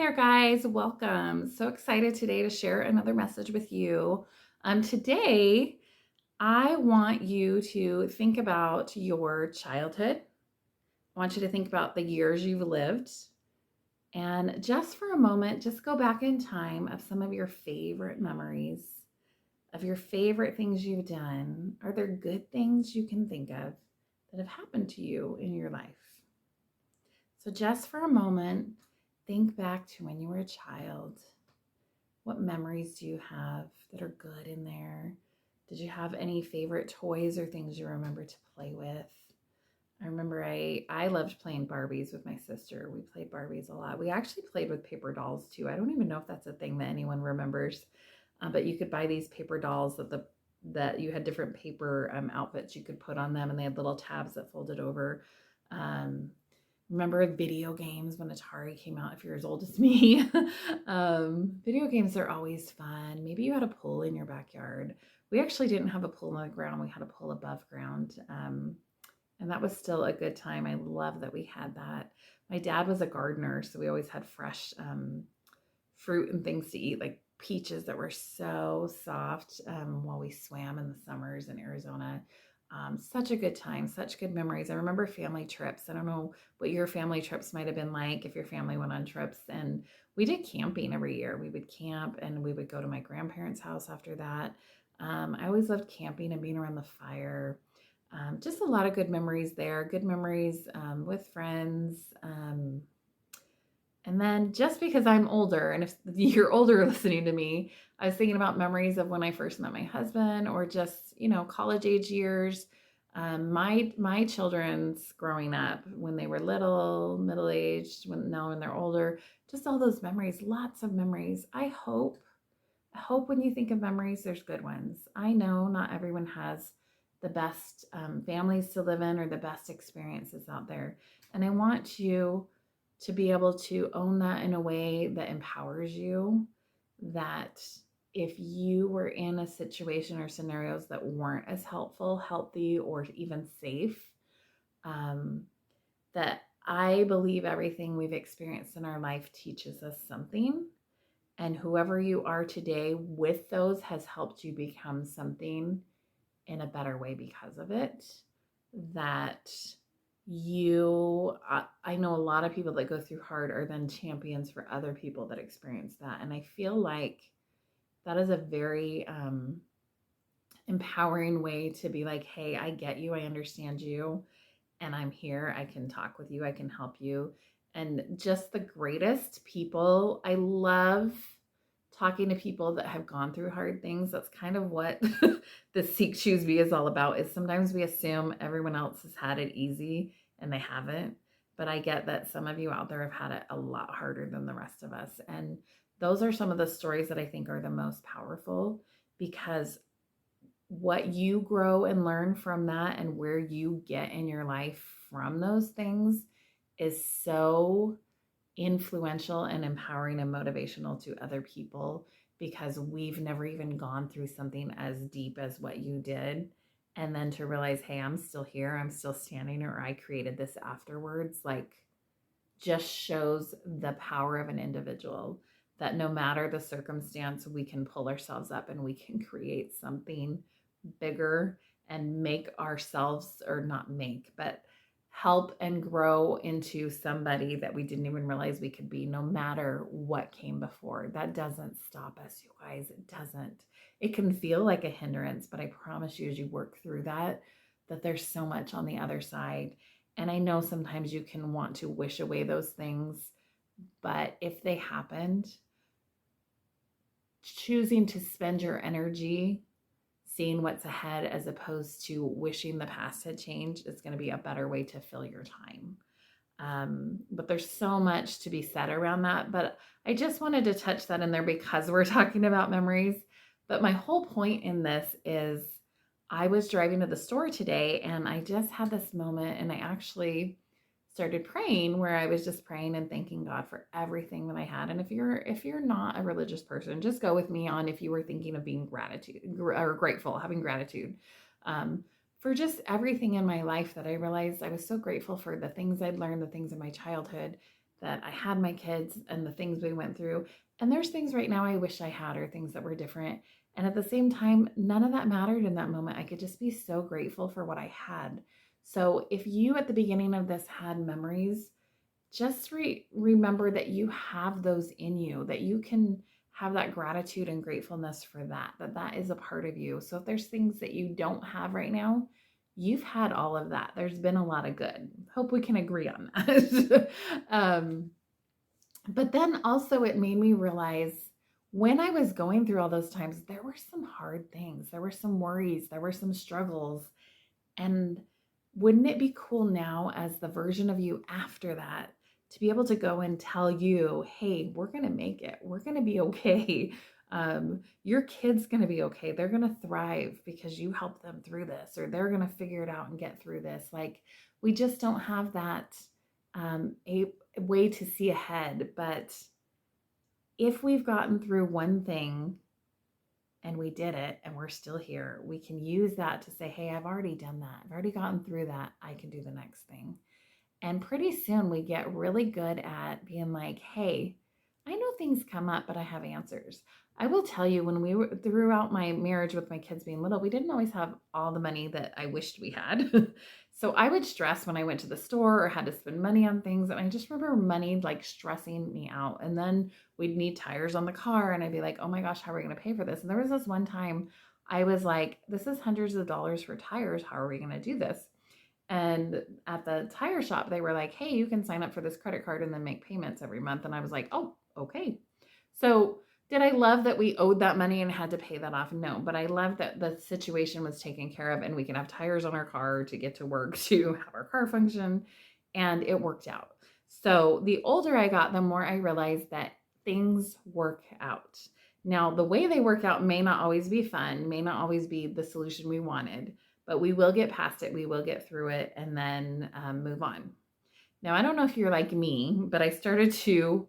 there, guys. Welcome. So excited today to share another message with you. Today, I want you to think about your childhood. I want you to think about the years you've lived. And just for a moment, just go back in time of some of your favorite memories, of your favorite things you've done. Are there good things you can think of that have happened to you in your life? So, just for a moment, think back to when you were a child. What memories do you have that are good in there? Did you have any favorite toys or things you remember to play with? I remember I loved playing Barbies with my sister. We played Barbies a lot. We actually played with paper dolls too. I don't even know if that's a thing that anyone remembers, but you could buy these paper dolls that you had different paper outfits you could put on them, and they had little tabs that folded over. Um, Remember video games when Atari came out, if you're as old as me. Video games are always fun. Maybe you had a pool in your backyard. We actually didn't have a pool on the ground. We had a pool above ground. And that was still a good time. I love that we had that. My dad was a gardener, so we always had fresh fruit and things to eat, like peaches that were so soft while we swam in the summers in Arizona. Such a good time, such good memories. I remember family trips. I don't know what your family trips might have been like if your family went on trips. And we did camping every year. We would camp and we would go to my grandparents' house after that. I always loved camping and being around the fire. Just a lot of good memories there, good memories with friends. And then just because I'm older, and if you're older listening to me, I was thinking about memories of when I first met my husband, or just college age years. My children's growing up when they were little, middle aged, when they're older, just all those memories, lots of memories. I hope when you think of memories, there's good ones. I know not everyone has the best families to live in or the best experiences out there, and I want you to be able to own that in a way that empowers you, that if you were in a situation or scenarios that weren't as helpful, healthy, or even safe, um, that I believe everything we've experienced in our life teaches us something. And whoever you are today with those has helped you become something in a better way because of it. That I know a lot of people that go through hard are then champions for other people that experience that. And I feel like that is a very empowering way to be like, hey, I get you, I understand you, and I'm here. I can talk with you, I can help you. And just the greatest people. I love talking to people that have gone through hard things. That's kind of what the Seek Choose Be is all about. Is sometimes we assume everyone else has had it easy and they haven't. But I get that some of you out there have had it a lot harder than the rest of us. And those are some of the stories that I think are the most powerful, because what you grow and learn from that and where you get in your life from those things is so influential and empowering and motivational to other people, because we've never even gone through something as deep as what you did. And then to realize, hey, I'm still here, I'm still standing, or I created this afterwards, like, just shows the power of an individual, that no matter the circumstance, we can pull ourselves up and we can create something bigger and make ourselves, or not make, but help and grow into somebody that we didn't even realize we could be, no matter what came before. That doesn't stop us, you guys. It doesn't. It can feel like a hindrance, but I promise you, as you work through that, that there's so much on the other side. And I know sometimes you can want to wish away those things, but if they happened, choosing to spend your energy seeing what's ahead as opposed to wishing the past had changed is going to be a better way to fill your time. But there's so much to be said around that. But I just wanted to touch that in there because we're talking about memories. But my whole point in this is, I was driving to the store today and I just had this moment, and I actually started praying, where I was just praying and thanking God for everything that I had. And if you're not a religious person, just go with me on, if you were thinking of being grateful, having gratitude for just everything in my life, that I realized I was so grateful for the things I'd learned, the things in my childhood that I had my kids and the things we went through. And there's things right now I wish I had, or things that were different. And at the same time, none of that mattered in that moment. I could just be so grateful for what I had. So if you at the beginning of this had memories, just remember that you have those in you, that you can have that gratitude and gratefulness for that is a part of you. So if there's things that you don't have right now, you've had all of that. There's been a lot of good. Hope we can agree on that. But then also it made me realize when I was going through all those times, there were some hard things, there were some worries, there were some struggles. And wouldn't it be cool now, as the version of you after that, to be able to go and tell you, hey, we're going to make it. We're going to be okay. Your kid's going to be okay. They're going to thrive because you helped them through this, or they're going to figure it out and get through this. Like, we just don't have that a way to see ahead. But if we've gotten through one thing and we did it and we're still here, we can use that to say, hey, I've already done that. I've already gotten through that. I can do the next thing. And pretty soon we get really good at being like, hey, I know things come up, but I have answers. I will tell you, when we were throughout my marriage with my kids being little, we didn't always have all the money that I wished we had. So I would stress when I went to the store or had to spend money on things. And I just remember money like stressing me out. And then we'd need tires on the car. And I'd be like, oh my gosh, how are we going to pay for this? And there was this one time I was like, this is hundreds of dollars for tires. How are we going to do this? And at the tire shop, they were like, hey, you can sign up for this credit card and then make payments every month. And I was like, oh, okay. So did I love that we owed that money and had to pay that off? No, but I love that the situation was taken care of and we can have tires on our car to get to work, to have our car function, and it worked out. So the older I got, the more I realized that things work out. Now, the way they work out may not always be fun, may not always be the solution we wanted, but we will get past it. We will get through it and then move on. Now, I don't know if you're like me, but I started to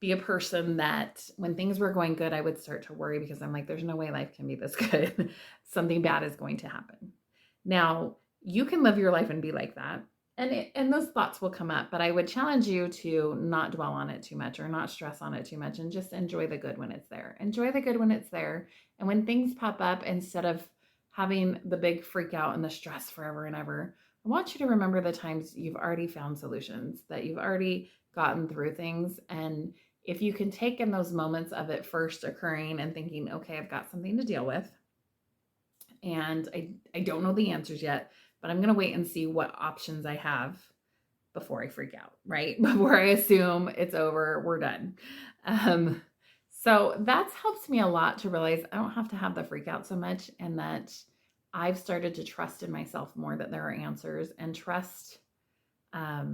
be a person that when things were going good, I would start to worry because I'm like, there's no way life can be this good. Something bad is going to happen. Now, you can live your life and be like that. And those thoughts will come up, but I would challenge you to not dwell on it too much or not stress on it too much and just enjoy the good when it's there. Enjoy the good when it's there. And when things pop up, instead of having the big freak out and the stress forever and ever, I want you to remember the times you've already found solutions, that you've already gotten through things. And if you can take in those moments of it first occurring and thinking, okay, I've got something to deal with, and I don't know the answers yet, but I'm going to wait and see what options I have before I freak out, right? Before I assume it's over, we're done. So that's helped me a lot to realize I don't have to have the freak out so much, and that I've started to trust in myself more, that there are answers, and trust not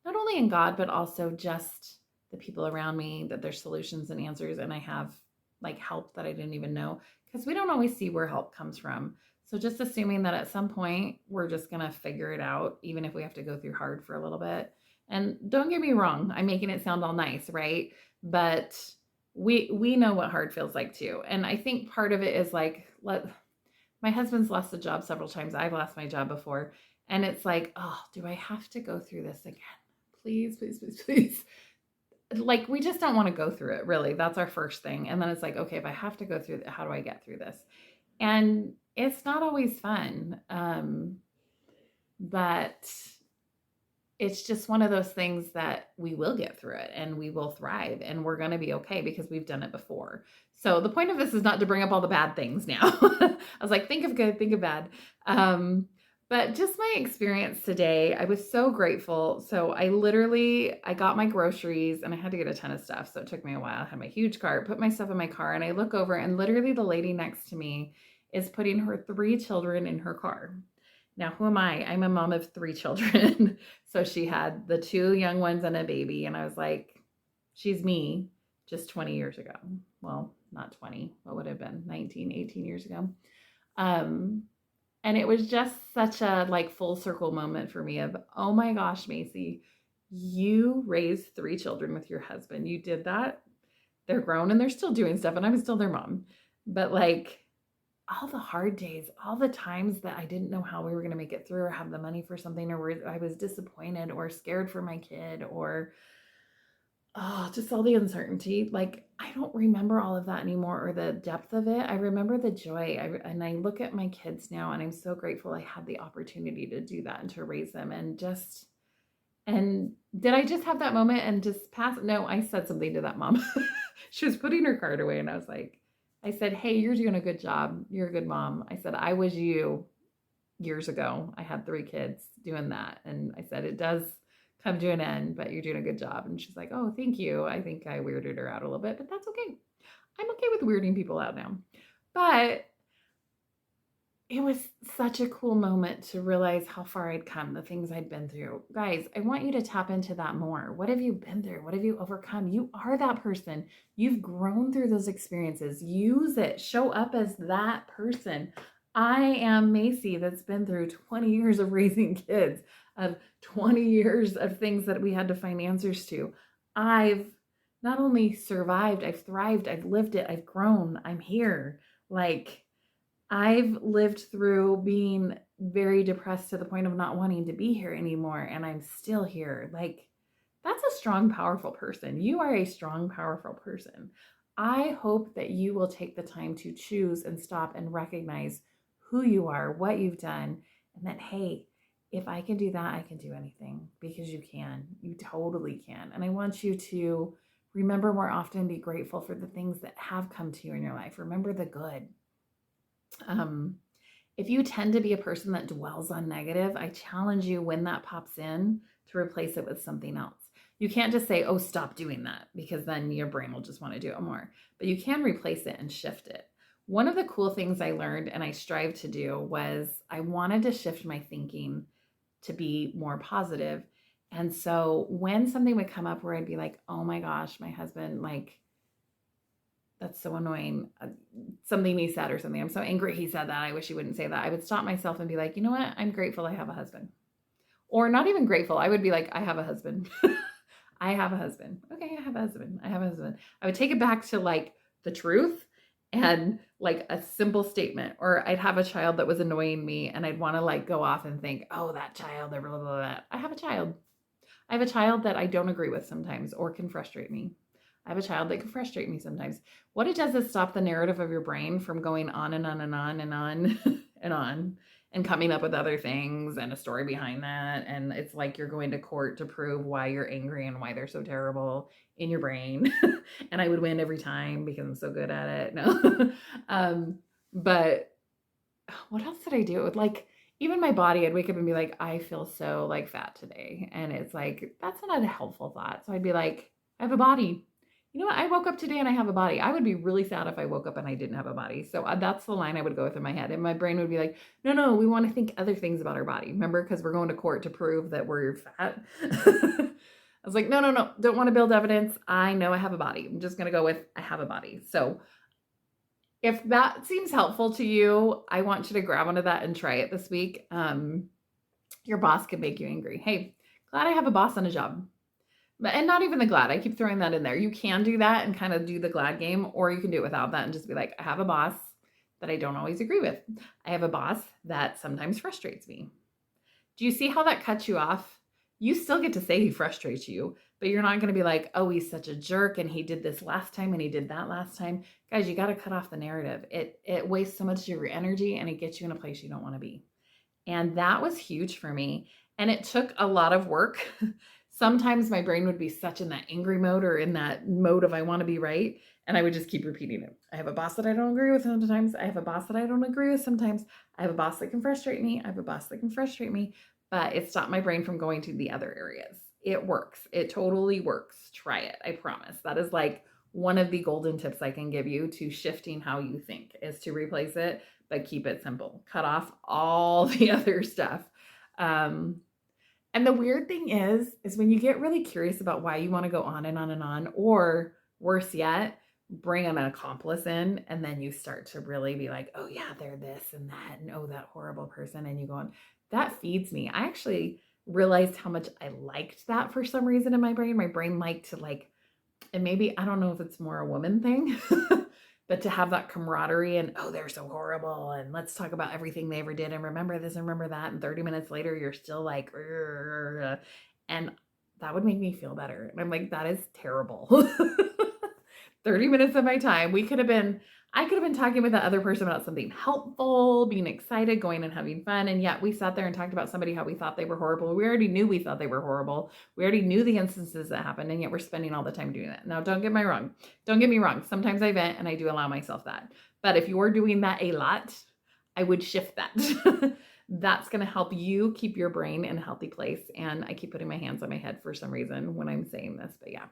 only in God, but also just the people around me, that there's solutions and answers, and I have like help that I didn't even know, because we don't always see where help comes from. So just assuming that at some point we're just going to figure it out, even if we have to go through hard for a little bit. And don't get me wrong, I'm making it sound all nice, right? But we know what hard feels like too. And I think part of it is like, my husband's lost a job several times. I've lost my job before. And it's like, oh, do I have to go through this again? Please, please, please, please. Like, we just don't want to go through it, really. That's our first thing. And then it's like, okay, if I have to go through it, how do I get through this? And it's not always fun. But it's just one of those things that we will get through it and we will thrive and we're going to be okay because we've done it before. So the point of this is not to bring up all the bad things now. I was like, think of good, think of bad. But just my experience today, I was so grateful. So I got my groceries and I had to get a ton of stuff. So it took me a while. I had my huge cart, put my stuff in my car, and I look over and literally the lady next to me is putting her 3 children in her car. Now, who am I? I'm a mom of 3 children. So she had the 2 young ones and a baby. And I was like, she's me just 20 years ago. Well, not 20. What would it have been? 19, 18 years ago. And it was just such a like full circle moment for me of, oh my gosh, Macy, you raised 3 children with your husband. You did that. They're grown and they're still doing stuff and I'm still their mom. But like, all the hard days, all the times that I didn't know how we were going to make it through or have the money for something, or I was disappointed or scared for my kid, or just all the uncertainty. Like, I don't remember all of that anymore or the depth of it. I remember the joy. And I look at my kids now and I'm so grateful I had the opportunity to do that and to raise them. And did I just have that moment and just pass? No, I said something to that mom. She was putting her card away and I said, hey, you're doing a good job. You're a good mom. I said, I was you years ago. I had 3 kids doing that. And I said, it does come to an end, but you're doing a good job. And she's like, oh, thank you. I think I weirded her out a little bit, but that's okay. I'm okay with weirding people out now. But it was such a cool moment to realize how far I'd come, the things I'd been through. Guys, I want you to tap into that more. What have you been through? What have you overcome? You are that person. You've grown through those experiences. Use it. Show up as that person. I am Macy that's been through 20 years of raising kids, of 20 years of things that we had to find answers to. I've not only survived, I've thrived, I've lived it, I've grown, I'm here. Like, I've lived through being very depressed to the point of not wanting to be here anymore, and I'm still here. Like, that's a strong, powerful person. You are a strong, powerful person. I hope that you will take the time to choose and stop and recognize who you are, what you've done, and that, hey, if I can do that, I can do anything, because you can. You totally can. And I want you to remember more often, be grateful for the things that have come to you in your life. Remember the good. If you tend to be a person that dwells on negative, I challenge you, when that pops in, to replace it with something else. You can't just say, oh, stop doing that, because then your brain will just want to do it more. But you can replace it and shift it. One of the cool things I learned and I strived to do was I wanted to shift my thinking to be more positive. And so when something would come up where I'd be like, oh my gosh, my husband, like, that's so annoying. Something he said or something. I'm so angry he said that. I wish he wouldn't say that. I would stop myself and be like, you know what? I'm grateful I have a husband. Or not even grateful. I would be like, I have a husband. I have a husband. Okay, I have a husband. I have a husband. I would take it back to like the truth and like a simple statement. Or I'd have a child that was annoying me and I'd want to like go off and think, oh, that child, blah, blah, blah. I have a child. I have a child that I don't agree with sometimes or can frustrate me. I have a child that can frustrate me sometimes. What it does is stop the narrative of your brain from going on and on and on and on and on and coming up with other things and a story behind that. And it's like you're going to court to prove why you're angry and why they're so terrible in your brain. And I would win every time because I'm so good at it. No. But what else did I do? With like, even my body, I'd wake up and be like, I feel so like fat today. And it's like, that's not a helpful thought. So I'd be like, I have a body. You know what? I woke up today and I have a body. I would be really sad if I woke up and I didn't have a body. So that's the line I would go with in my head. And my brain would be like, no, we want to think other things about our body. Remember, because we're going to court to prove that we're fat. I was like, no, don't want to build evidence. I know I have a body. I'm just going to go with, I have a body. So if that seems helpful to you, I want you to grab onto that and try it this week. Your boss can make you angry. Hey, glad I have a boss on a job. And not even the glad. I keep throwing that in there. You can do that and kind of do the glad game, or you can do it without that and just be like, I have a boss that I don't always agree with. I have a boss that sometimes frustrates me. Do you see how that cuts you off? You still get to say he frustrates you, but you're not going to be like, oh, he's such a jerk and he did this last time and he did that last time. Guys, you got to cut off the narrative. It wastes so much of your energy and it gets you in a place you don't want to be. And that was huge for me. And it took a lot of work. Sometimes my brain would be such in that angry mode or in that mode of I want to be right. And I would just keep repeating it. I have a boss that I don't agree with sometimes. I have a boss that I don't agree with sometimes. I have a boss that can frustrate me. I have a boss that can frustrate me. But it stopped my brain from going to the other areas. It works. It totally works. Try it. I promise. That is like one of the golden tips I can give you to shifting how you think, is to replace it, but keep it simple. Cut off all the other stuff. And the weird thing is when you get really curious about why you want to go on and on and on, or worse yet, bring an accomplice in, and then you start to really be like, oh yeah, they're this and that, and oh, that horrible person. And you go on, that feeds me. I actually realized how much I liked that for some reason in my brain. My brain liked to like, and maybe, I don't know if it's more a woman thing, But to have that camaraderie and, oh, they're so horrible, and let's talk about everything they ever did and remember this and remember that, and 30 minutes later you're still like, "Ugh," and that would make me feel better. And I'm like, that is terrible. 30 minutes of my time, I could have been talking with the other person about something helpful, being excited, going and having fun. And yet we sat there and talked about somebody, how we thought they were horrible. We already knew we thought they were horrible. We already knew the instances that happened. And yet we're spending all the time doing that. Now, don't get me wrong. Sometimes I vent and I do allow myself that. But if you're doing that a lot, I would shift that. That's going to help you keep your brain in a healthy place. And I keep putting my hands on my head for some reason when I'm saying this, but yeah.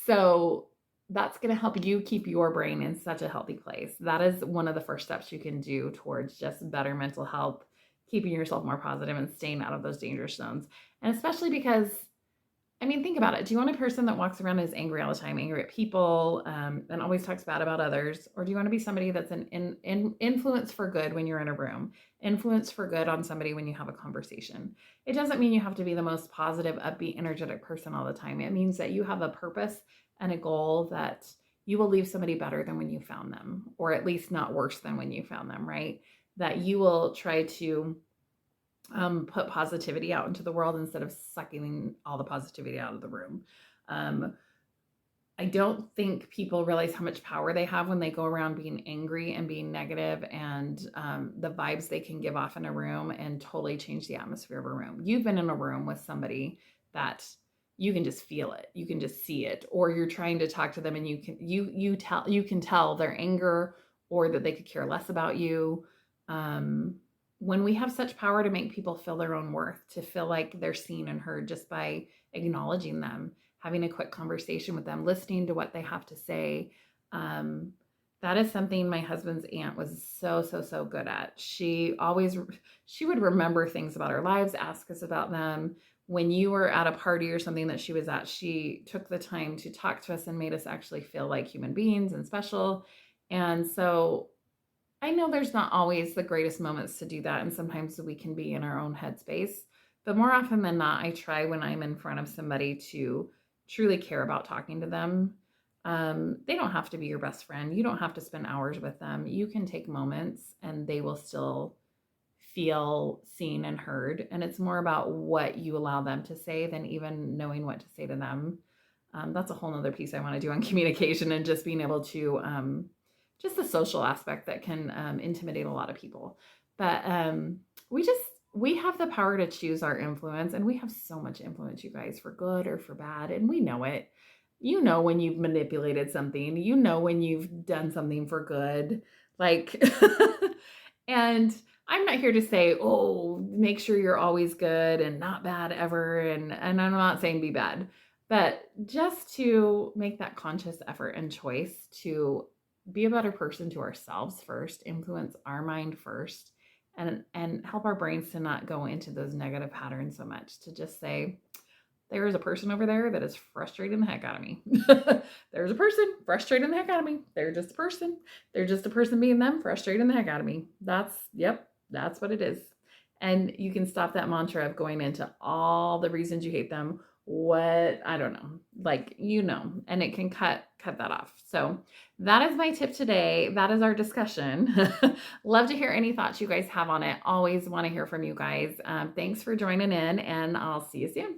So that's going to help you keep your brain in such a healthy place. That is one of the first steps you can do towards just better mental health, keeping yourself more positive and staying out of those dangerous zones. And especially because, I mean, think about it. Do you want a person that walks around and is angry all the time, angry at people, and always talks bad about others? Or do you want to be somebody that's an influence for good when you're in a room, influence for good on somebody when you have a conversation? It doesn't mean you have to be the most positive, upbeat, energetic person all the time. It means that you have a purpose and a goal that you will leave somebody better than when you found them, or at least not worse than when you found them, right? That you will try to put positivity out into the world instead of sucking all the positivity out of the room. I don't think people realize how much power they have when they go around being angry and being negative, and the vibes they can give off in a room and totally change the atmosphere of a room. You've been in a room with somebody that you can just feel it, you can just see it, or you're trying to talk to them and you can tell their anger or that they could care less about you. When we have such power to make people feel their own worth, to feel like they're seen and heard just by acknowledging them, having a quick conversation with them, listening to what they have to say. That is something my husband's aunt was so good at. She would remember things about our lives, ask us about them. When you were at a party or something that she was at, she took the time to talk to us and made us actually feel like human beings and special. And so I know there's not always the greatest moments to do that, and sometimes we can be in our own headspace. But more often than not, I try when I'm in front of somebody to truly care about talking to them. They don't have to be your best friend. You don't have to spend hours with them. You can take moments and they will still feel seen and heard. And it's more about what you allow them to say than even knowing what to say to them. That's a whole nother piece I want to do on communication and just being able to, just the social aspect that can intimidate a lot of people. But we have the power to choose our influence, and we have so much influence, you guys, for good or for bad, and we know it. You know when you've manipulated something, you know when you've done something for good, like, and I'm not here to say, oh, make sure you're always good and not bad ever, and I'm not saying be bad, but just to make that conscious effort and choice to be a better person to ourselves first, influence our mind first, and help our brains to not go into those negative patterns so much, to just say, there is a person over there that is frustrating the heck out of me. There's a person frustrating the heck out of me. They're just a person. They're just a person being them, frustrating the heck out of me. That's what it is. And you can stop that mantra of going into all the reasons you hate them. I don't know, like, and it can cut that off. So that is my tip today. That is our discussion. Love to hear any thoughts you guys have on it. Always want to hear from you guys. Thanks for joining in, and I'll see you soon.